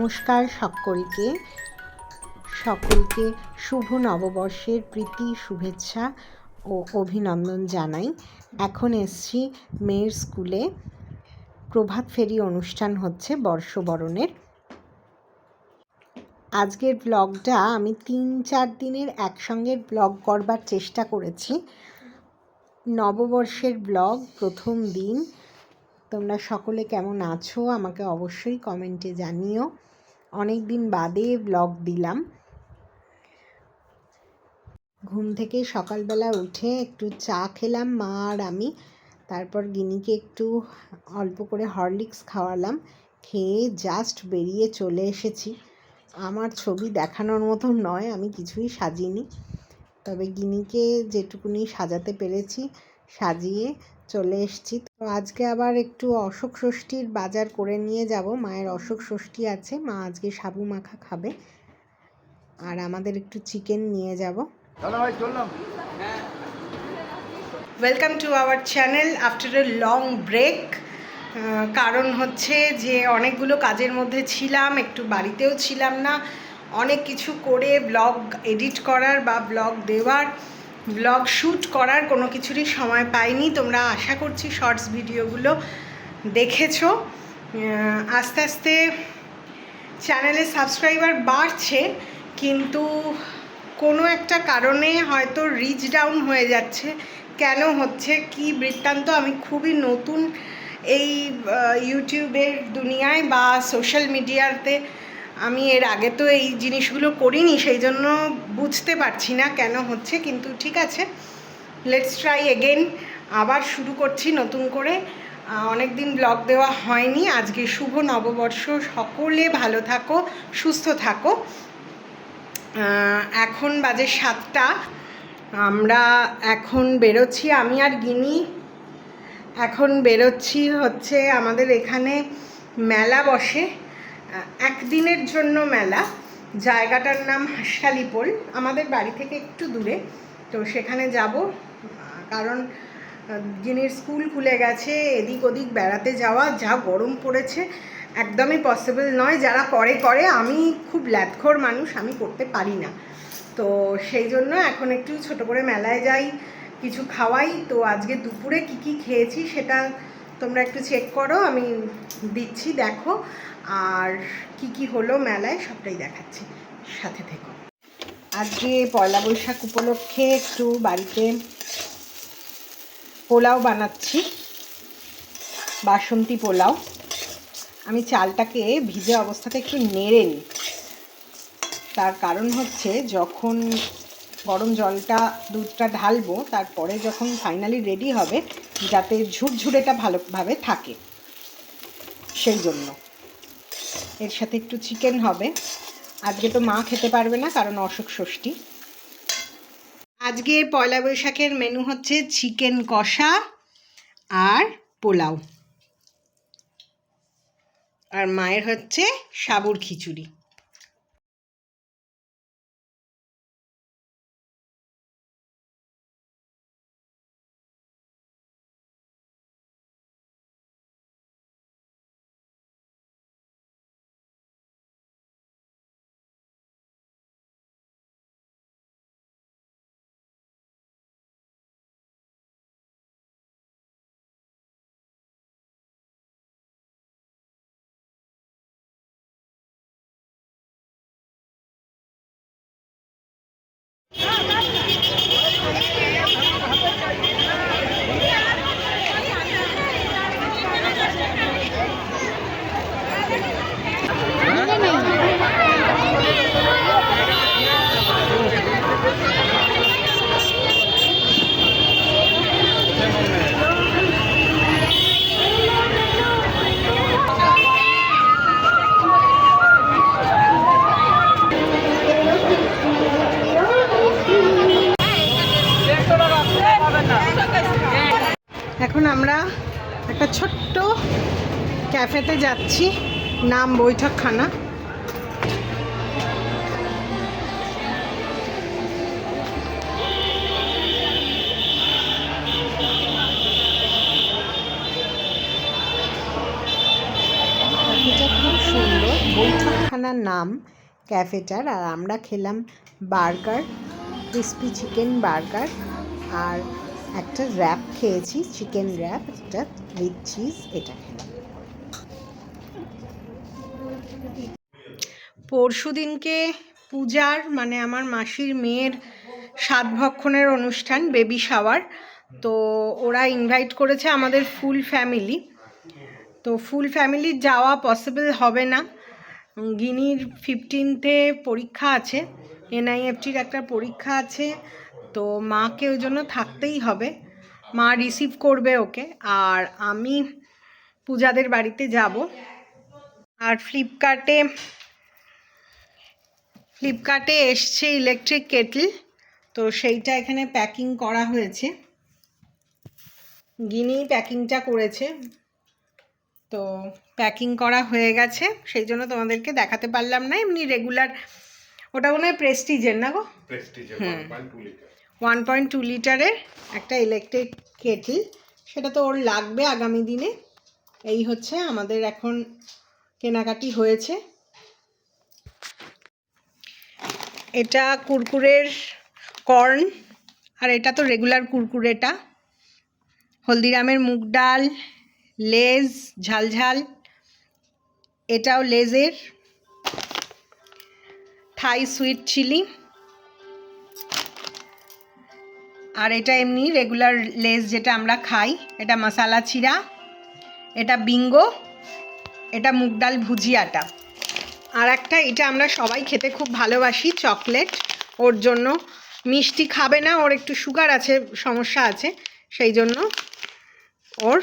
নমস্কার সকলকে শুভ নববর্ষের প্রীতি শুভেচ্ছা ও অভিনন্দন জানাই। এখন এসছি মেয়ের স্কুলে, প্রভাত ফেরি অনুষ্ঠান হচ্ছে বর্ষবরণের। আজকের ব্লগটা আমি 3-4 দিনের একসঙ্গে ব্লগ করবার চেষ্টা করেছি। নববর্ষের ব্লগ, প্রথম দিন। তোমরা সকলে কেমন আছো আমাকে অবশ্যই কমেন্টে জানিও। অনেক দিন বাদে ব্লগ দিলাম। ঘুম থেকে সকালবেলা উঠে একটু চা খেলাম মা আর আমি, তারপর গিনিকে একটু অল্প করে হরলিক্স খাওয়ালাম, খেয়ে জাস্ট বেরিয়ে চলে এসেছি। আমার ছবি দেখানোর মতো নয়, আমি কিছুই সাজিনি, তবে গিনিকে যেটুকুনি সাজাতে পেরেছি সাজিয়ে চলে এসেছি। তো আজকে আবার একটু অশোক ষষ্ঠীর বাজার করে নিয়ে যাব। মায়ের অশোক ষষ্ঠী আছে, মা আজকে সাবু মাখা খাবে, আর আমাদের একটু চিকেন নিয়ে যাব। Welcome to our channel after a long break. কারণ হচ্ছে যে অনেকগুলো কাজের মধ্যে ছিলাম, একটু বাড়িতেও ছিলাম না, অনেক কিছু করে ব্লগ এডিট করার বা ব্লগ দেওয়ার, ব্লগ শ্যুট করার কোনো কিছুরই সময় পাইনি। তোমরা আশা করছি শর্টস ভিডিওগুলো দেখেছো। আস্তে আস্তে চ্যানেলে সাবস্ক্রাইবার বাড়ছে, কিন্তু কোনো একটা কারণে হয়তো রিচ ডাউন হয়ে যাচ্ছে। কেন হচ্ছে, কি বৃত্তান্ত, আমি খুবই নতুন এই ইউটিউবের দুনিয়ায় বা সোশ্যাল মিডিয়াতে। আমি এর আগে তো এই জিনিসগুলো করিনি, সেই জন্য বুঝতে পারছি না কেন হচ্ছে, কিন্তু ঠিক আছে, লেটস ট্রাই এগেন। আবার শুরু করছি নতুন করে। অনেক দিন ব্লগ দেওয়া হয়নি। আজকে শুভ নববর্ষ, সকলে ভালো থাকো, সুস্থ থাকো। এখন বাজে 7টা, আমরা এখন বেরোচ্ছি, আমি আর গিনি এখন বেরোচ্ছি। হচ্ছে আমাদের এখানে মেলা বসে, একদিনের জন্য মেলা। জায়গাটার নাম হাঁসখালিপোল, আমাদের বাড়ি থেকে একটু দূরে। তো সেখানে যাব, কারণ গিনির স্কুল খুলে গেছে, এদিক ওদিক বেড়াতে যাওয়া যা গরম পড়েছে একদমই পসিবল নয়। যারা করে, আমি খুব ল্যাদখোর মানুষ, আমি করতে পারি না। তো সেই জন্য এখন একটু ছোট করে মেলায় যাই, কিছু খাওয়াই। তো আজকে দুপুরে কি খেয়েছি সেটা তোমরা একটু চেক করো, আমি দিচ্ছি, দেখো। আর কি হলো মেলায় সবটাই দেখাচ্ছি, সাথে থেকো। আজকে পয়লা বৈশাখ উপলক্ষে একটু বাড়িতে পোলাও বানাচ্ছি, বাসন্তী পোলাও। আমি চালটাকে ভিজে অবস্থাতে একটু নেড়ে নিই, তার কারণ হচ্ছে যখন গরম জলটা দুধটা ঢালবো, তারপরে যখন ফাইনালি রেডি হবে যাতে ঝুরঝুরেটা ভালোভাবে থাকে, সেই জন্য। এর সাথে একটু চিকেন হবে। আজকে তো মা খেতে পারবে না, কারণ অশোক ষষ্ঠী। আজকে পয়লা বৈশাখের মেনু হচ্ছে চিকেন কষা আর পোলাও, আর মায়ের হচ্ছে সাবুর খিচুড়ি। এখন আমরা একটা ছোট্ট ক্যাফেতে যাচ্ছি, নাম বৈঠকখানা। ক্যাফেটা খুব সুন্দর, বৈঠকখানা মুদিখানার নাম ক্যাফেটার। আর আমরা খেলাম বার্গার, ক্রিস্পি চিকেন বার্গার, আর একটা র্যাপ খেয়েছি, চিকেন র্যাপ, এটা উইথ চিজ, এটা খেলাম। পরশু দিনকে পূজার মানে আমার মাসির মেয়ের সাতভক্ষণের অনুষ্ঠান, বেবি শাওয়ার। তো ওরা ইনভাইট করেছে আমাদের ফুল ফ্যামিলি। তো ফুল ফ্যামিলির যাওয়া পসিবল হবে না। গিনির 15-এ পরীক্ষা আছে, NIFTর একটা পরীক্ষা আছে। তো মাকে ওই জন্য থাকতেই হবে, মা রিসিভ করবে ওকে। আর আমি পূজাদের বাড়িতে যাব। আর ফ্লিপকার্টে এসছে ইলেকট্রিক কেটল, তো সেইটা এখানে প্যাকিং করা হয়েছে, গিনি প্যাকিংটা করেছে। তো প্যাকিং করা হয়ে গেছে, সেই জন্য তোমাদেরকে দেখাতে পারলাম না। এমনি রেগুলার, ওটা মনে হয় প্রেস্টিজের না গো, 1.2 লিটারের একটা ইলেকট্রিক কেটল, সেটা তো ওর লাগবে আগামী দিনে। এই হচ্ছে আমাদের এখন কেনাকাটি হয়েছে। এটা কুরকুরের কর্ন, আর এটা তো রেগুলার কুরকুরেটা। হলদিরামের মুগ ডাল, লেজ ঝালঝাল, এটাও লেজের। থাই সুইট চিলি, আর এটা এমনি রেগুলার লেজ যেটা আমরা খাই, এটা মশালা চিরা, এটা বিঙ্গো, এটা মুগ ডাল ভুজিয়াটা। আর একটা, এটা আমরা সবাই খেতে খুব ভালোবাসি, চকলেট। ওর জন্য মিষ্টি খাবে না, ওর একটু সুগার আছে, সমস্যা আছে, সেই জন্য ওর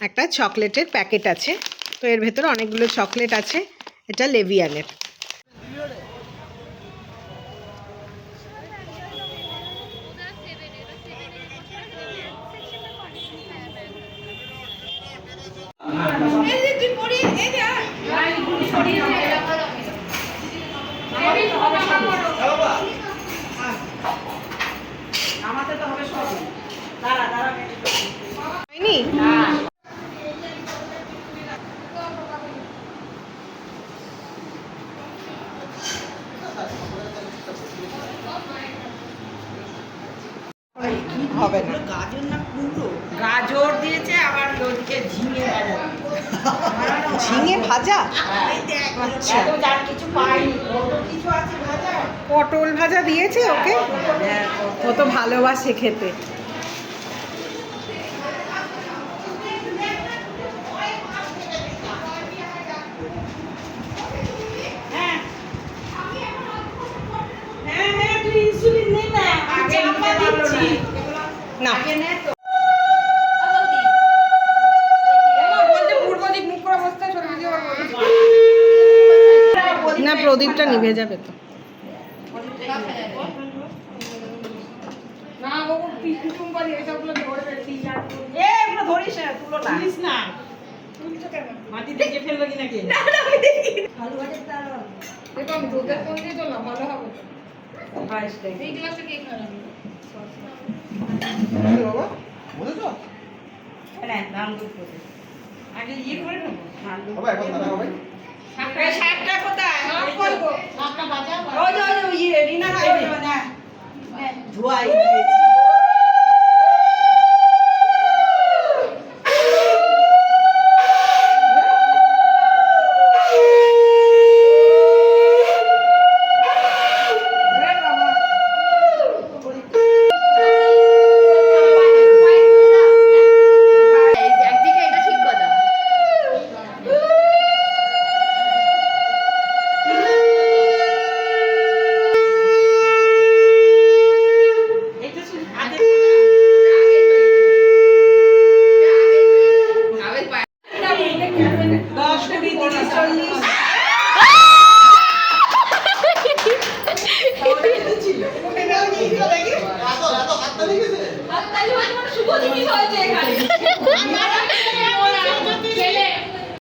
একটা চকলেটের প্যাকেট আছে। তো এর ভেতরে অনেকগুলো চকলেট আছে। এটা লেভিয়ানের। হবে না, গাজর না কুমড়ো, গাজর দিয়েছে, আবার ওদিকে ঝিঙে ভাজা, ঝিঙে ভাজা। আচ্ছা, আর কিছু পাইনি, কিছু আছে ভাজা, পটল ভাজা দিয়েছে ওকে, ও তো ভালোবাসে খেতে। না না, প্রদীপটা নিভে যাবে তো। শাকটা কোথায় ধোয়াই